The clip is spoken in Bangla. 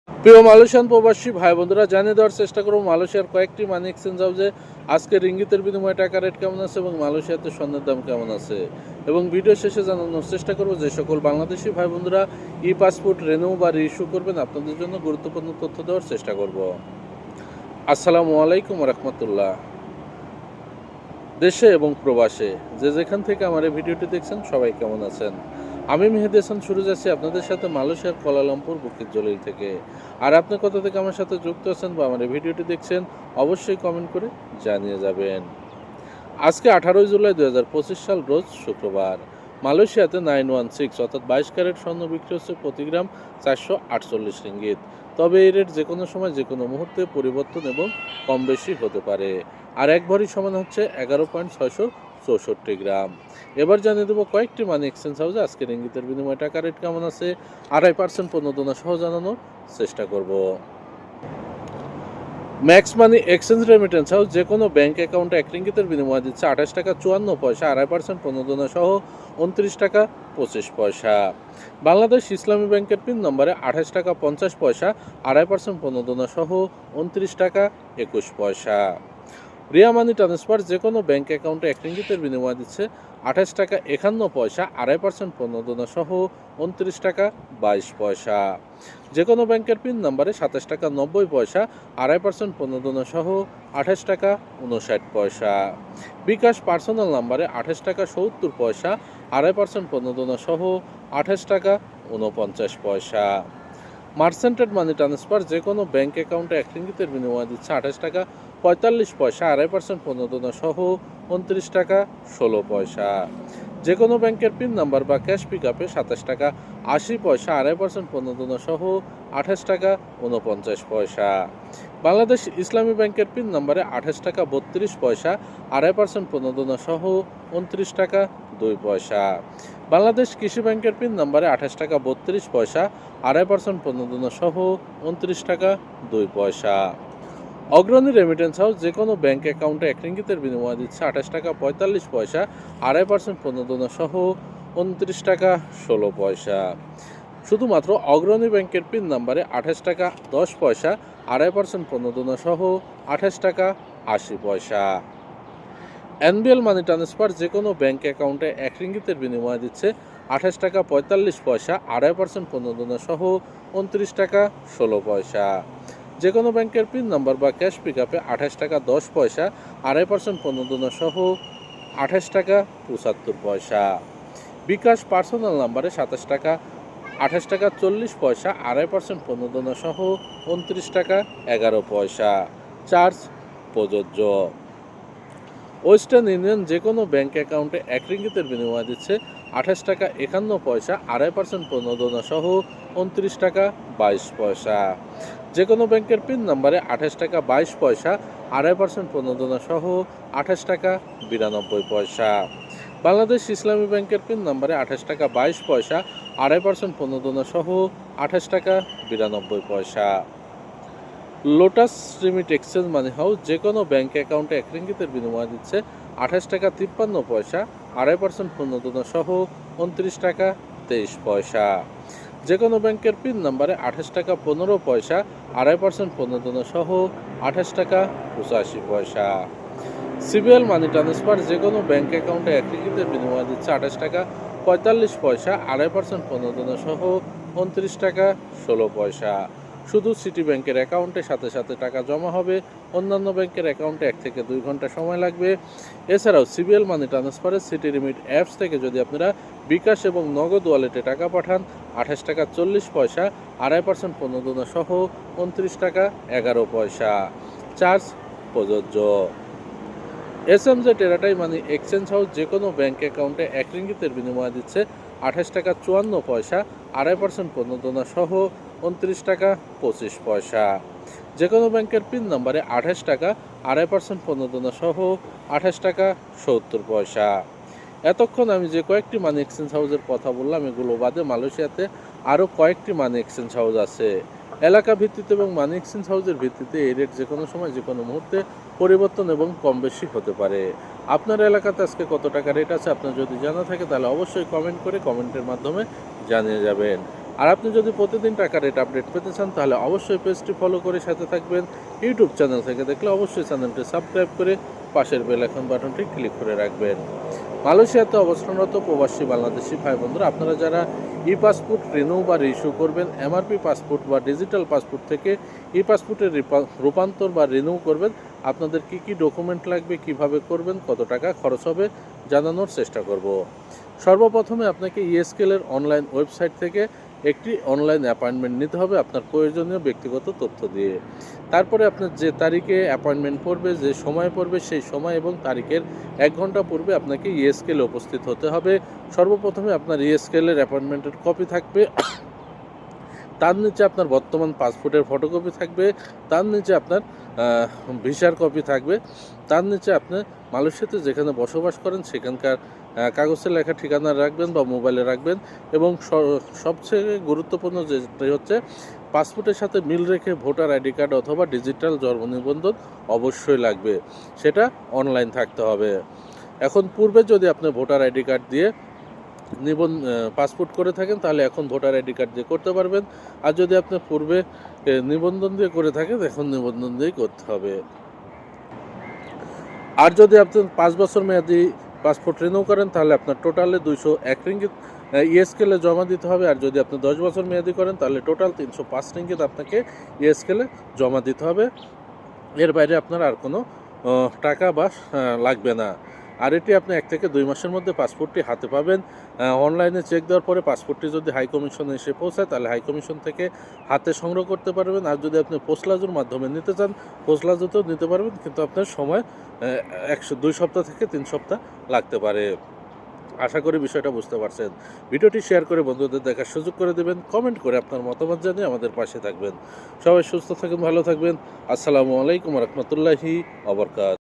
প্রিয় মালয়েশিয়ান প্রবাসী ভাই বন্ধুরা, জানিয়ে দেওয়ার চেষ্টা করব মালয়েশিয়ার কয়েকটি মানি এক্সচেঞ্জ হাউসে আজকে রিঙ্গিতের বিনিময়ে টাকা রেট কেমন আছে এবং মালয়েশিয়াতে স্বর্ণের দাম কেমন আছে। এবং ভিডিও শেষে জানানোর চেষ্টা করব যে সকল বাংলাদেশি ভাই বন্ধুরা ই পাসপোর্ট রেনিউ বা রিইস্যু করবেন, আপনাদের জন্য গুরুত্বপূর্ণ তথ্য দেওয়ার চেষ্টা করব। আসসালামু আলাইকুম রহমতুল্লাহ। দেশে এবং প্রবাসে যে যেখান থেকে আমার এই ভিডিওটি দেখছেন সবাই কেমন আছেন। আমি মেহেদি হাসান শুরু যাচ্ছি আপনাদের সাথে মালয়েশিয়ার কুয়ালালামপুর বুকিত জলিল থেকে। আর আপনি কোথা থেকে আমার সাথে যুক্ত আছেন বা আমার এই ভিডিওটি দেখছেন অবশ্যই কমেন্ট করে জানিয়ে যাবেন। আজকে 18 জুলাই 2025 সাল, রোজ শুক্রবার। মালয়েশিয়াতে 916 অর্থাৎ 22 ক্যারেট স্বর্ণ বিক্রি হচ্ছে প্রতি গ্রাম 448 রিঙ্গিত। তবে এই রেট যে কোনো সময় যে কোনো মুহূর্তে পরিবর্তন এবং কম বেশি হতে পারে। আর এক ভরি সমান হচ্ছে 11.664 গ্রাম। এবার জানিয়ে দেবো কয়েকটি মানি এক্সচেঞ্জ হাউসে আজকে রিঙ্গিতের বিনিময়ে টাকা রেট কেমন আছে, 2.5% প্রণোদনা সহ জানানোর চেষ্টা করব। Max money exchange remittance house যে কোনো ব্যাংক অ্যাকাউন্টে 1 রিঙ্গিতের বিনিময়ে দিচ্ছে 28 টাকা 54 পয়সা, 2.5% প্রণোদনা সহ 29 টাকা 25 পয়সা। বাংলাদেশ ইসলামী ব্যাংকের পিন নম্বরে 28 টাকা 50 পয়সা, 2.5% প্রণোদনা সহ 29 টাকা 21 পয়সা। রিয়া মানি ট্রান্সফার যে কোনো ব্যাংক অ্যাকাউন্টে 1 রিঙ্গিতের বিনিময়ে দিচ্ছে 28 টাকা 51 পয়সা, 2.5% প্রণোদনা সহ 29 টাকা 22 পয়সা। যে কোনো ব্যাংকের পিন নম্বরে 27 টাকা 90 পয়সা, 2.5% প্রণোদনা সহ 28 টাকা 59 পয়সা। বিকাশ পার্সোনাল নম্বরে 28 টাকা 70 পয়সা, 2.5% প্রণোদনা সহ 28 টাকা 49 পয়সা। মার্সেন্টেড মানি ট্রান্সফার যে কোনো ব্যাংক অ্যাকাউন্টে 1 রিঙ্গিতের বিনিময়ে দিচ্ছে 28 টাকা 45 পয়সা, 2.5% প্রণোদনা সহ 29 টাকা 16 পয়সা। যে কোনো ব্যাংকের পিন নাম্বার বা ক্যাশ পিক আপে 27 টাকা 80 পয়সা, 2.5% প্রণোদনা সহ 28 টাকা 49 পয়সা। বাংলাদেশ ইসলামী ব্যাংকের পিন নাম্বারে 28 টাকা 32 পয়সা, 2.5% প্রণোদনা সহ 29 টাকা 2 পয়সা। বাংলাদেশ কৃষি ব্যাংকের পিন নাম্বারে 28 টাকা 32 পয়সা, 2.5% প্রণোদনা সহ 29 টাকা 2 পয়সা। অগ্রণী রেমিটেন্স হাউস যে কোনো ব্যাংক অ্যাকাউন্টে 1 রিঙ্গিতের বিনিময়ে দিচ্ছে 28 টাকা 45 পয়সা, 2.5% প্রণোদনা সহ 29 টাকা 16 পয়সা। শুধুমাত্র অগ্রণী ব্যাংকের পিন নাম্বারে 28 টাকা 10 পয়সা, 2.5% প্রণোদনা সহ 28 টাকা 80 পয়সা। এনবিএল মানি ট্রান্সফার যে কোনো ব্যাংক অ্যাকাউন্টে 1 রিঙ্গিতের বিনিময়ে দিচ্ছে 28 টাকা 45 পয়সা, 2.5% প্রণোদনা সহ 29 টাকা 16 পয়সা। যে কোনো ব্যাংকের পিন নাম্বার বা ক্যাশ পিক আপে 28 টাকা 10 পয়সা, 2.5% প্রণোদনা সহ 28 টাকা 75 পয়সা। বিকাশ পার্সোনাল নাম্বারে 27 টাকা 28 টাকা 40 পয়সা, 2.5% প্রণোদনা সহ 29 টাকা 11 পয়সা। চার্জ প্রযোজ্য। ওয়েস্টার্ন ইউনিয়ন যে কোনো ব্যাংক অ্যাকাউন্টে 1 রিঙ্গিতের বিনিময়ে দিচ্ছে 28 টাকা 51 পয়সা, 2.5% প্রণোদনা সহ 29 টাকা 22 পয়সা। যে কোনো ব্যাংকের পিন নাম্বারে 28 টাকা 22 পয়সা, 2.5% প্রণোদনা সহ 28 টাকা 92 পয়সা। বাংলাদেশ ইসলামী ব্যাংকের পিন নাম্বারে 28 টাকা 22 পয়সা, 2.5% প্রণোদনা সহ 28 টাকা 92 পয়সা। লোটাস রিমিট এক্সচেঞ্জ মানি হাউস যে কোনো ব্যাংক অ্যাকাউন্টে 1 রিঙ্গিতের বিনিময়ে দিচ্ছে 28 টাকা 53 পয়সা, 2.5% প্রণোদনা সহ 29 টাকা 23 পয়সা। যে কোনো ব্যাংকের পিন নাম্বারে 28 টাকা 15 পয়সা, 2.5% প্রণোদনা সহ 28 টাকা 85 পয়সা। সিবিএল মানি ট্রান্সফার যে কোনো ব্যাংক অ্যাকাউন্টে 1 রিঙ্গিতের বিনিময়ে দিচ্ছে 28 টাকা 45 পয়সা, 2.5% প্রণোদনা সহ 29 টাকা 16 পয়সা। শুধু সিটি ব্যাংকের অ্যাকাউন্টে সাথে সাথে টাকা জমা হবে, অন্যান্য ব্যাংকের অ্যাকাউন্টে 1 থেকে 2 ঘন্টা সময় লাগবে। এছাড়াও সিবিএল মানি ট্রান্সফারের সিটি রিমিট অ্যাপস থেকে যদি আপনারা বিকাশ এবং নগদ ওয়ালেটে টাকা পাঠান, 28 টাকা 40 পয়সা, 2.5% প্রণোদনা সহ 29 টাকা 11 পয়সা। চার্জ প্রযোজ্য। এসএমজে টেরাটাই মানি এক্সচেঞ্জ হাউস যে কোনো ব্যাংক অ্যাকাউন্টে 1 রিঙ্গিতের বিনিময়ে দিচ্ছে 28 টাকা 54 পয়সা, 2.5% প্রণোদনা সহ 29 টাকা 25 পয়সা। যে কোনো ব্যাংকের পিন নাম্বারে 28 টাকা, 2.5% প্রণোদনা সহ 28 টাকা 70 পয়সা। এতক্ষণ আমি যে কয়েকটি মানি এক্সচেঞ্জ হাউসের কথা বললাম, এগুলো বাদে মালয়েশিয়াতে আরও কয়েকটি মানি এক্সচেঞ্জ হাউস আছে। এলাকা ভিত্তিতে এবং মানি এক্সচেঞ্জ হাউসের ভিত্তিতে এই রেট যে কোনো সময় যে কোনো মুহূর্তে পরিবর্তন এবং কম বেশি হতে পারে। আপনার এলাকাতে আজকে কত টাকা রেট আছে আপনার যদি জানা থাকে তাহলে অবশ্যই কমেন্ট করে কমেন্টের মাধ্যমে জানিয়ে যাবেন। আর আপনি যদি প্রতিদিন টাকা রেট আপডেট পেতে চান তাহলে অবশ্যই পেজটি ফলো করে সাথে থাকবেন। ইউটিউব চ্যানেল থেকে দেখলে অবশ্যই চ্যানেলটি সাবস্ক্রাইব করে পাশের বেল আইকন বাটনটি ক্লিক করে রাখবেন। মালয়েশিয়াতে অবস্থানরত প্রবাসী বাংলাদেশি ভাই বন্ধুরা, আপনারা যারা ই পাসপোর্ট রিনিউ বা রিইস্যু করবেন, এমআরপি পাসপোর্ট বা ডিজিটাল পাসপোর্ট থেকে ই পাসপোর্টের রূপান্তর বা রিনিউ করবেন, আপনাদের কি কি ডকুমেন্ট লাগবে, কিভাবে করবেন, কত টাকা খরচ হবে জানানোর চেষ্টা করব। সর্বপ্রথমে আপনাকে ইএসকেলের অনলাইন ওয়েবসাইট থেকে একটি অনলাইন অ্যাপয়েন্টমেন্ট নিতে হবে আপনার প্রয়োজনীয় ব্যক্তিগত তথ্য দিয়ে। তারপরে আপনার যে তারিখে অ্যাপয়েন্টমেন্ট পড়বে, যে সময় পড়বে, সেই সময় এবং তারিখের 1 ঘন্টা পূর্বে আপনাকে ইএসকেলে উপস্থিত হতে হবে। সর্বপ্রথমে আপনার ইএসকেলের অ্যাপয়েন্টমেন্টের কপি থাকবে, তার নিচে আপনার বর্তমান পাসপোর্টের ফটোকপি থাকবে, তার নিচে আপনার ভিসার কপি থাকবে, তার নিচে আপনি মালয়েশিয়াতে যেখানে বসবাস করেন সেখানকার কাগজে লেখা ঠিকানা রাখবেন বা মোবাইলে রাখবেন। এবং সবচেয়ে গুরুত্বপূর্ণ যেটি হচ্ছে, পাসপোর্টের সাথে মিল রেখে ভোটার আইডি কার্ড অথবা ডিজিটাল জন্ম নিবন্ধন অবশ্যই লাগবে, সেটা অনলাইন থাকতে হবে। এখন পূর্বে যদি আপনি ভোটার আইডি কার্ড দিয়ে পাসপোর্ট করে থাকেন তাহলে এখন ভোটার আইডি কার্ড দিয়ে করতে পারবেন। আর যদি আপনি পূর্বে নিবন্ধন দিয়ে করে থাকেন, এখন নিবন্ধন দিয়েই করতে হবে। আর যদি আপনি 5 বছর মেয়াদি পাসপোর্ট রিনিউ করেন তাহলে আপনার টোটালে 201 রিঙ্গিত ইএসকেলে জমা দিতে হবে। আর যদি আপনি 10 বছর মেয়াদি করেন তাহলে টোটাল 305 রিঙ্গিত আপনাকে ইএসকেলে জমা দিতে হবে। এর বাইরে আপনার আর কোনো টাকা বা লাগবে না। আর এটি আপনি 1 থেকে 2 মাসের মধ্যে পাসপোর্টটি হাতে পাবেন। অনলাইনে চেক দেওয়ার পরে পাসপোর্টটি যদি হাই কমিশনে এসে পৌঁছায় তাহলে হাই কমিশন থেকে হাতে সংগ্রহ করতে পারবেন। আর যদি আপনি পোস্টলাজুর মাধ্যমে নিতে চান, পোস্টলাজুতেও নিতে পারবেন, কিন্তু আপনার সময় 2 সপ্তাহ থেকে 3 সপ্তাহ লাগতে পারে। আশা করি বিষয়টা বুঝতে পারছেন। ভিডিওটি শেয়ার করে বন্ধুদের দেখার সুযোগ করে দেবেন, কমেন্ট করে আপনার মতামত জানিয়ে আমাদের পাশে থাকবেন। সবাই সুস্থ থাকবেন, ভালো থাকবেন। আসসালামু আলাইকুম ওয়া রাহমাতুল্লাহি ওয়া বারাকাতুহু।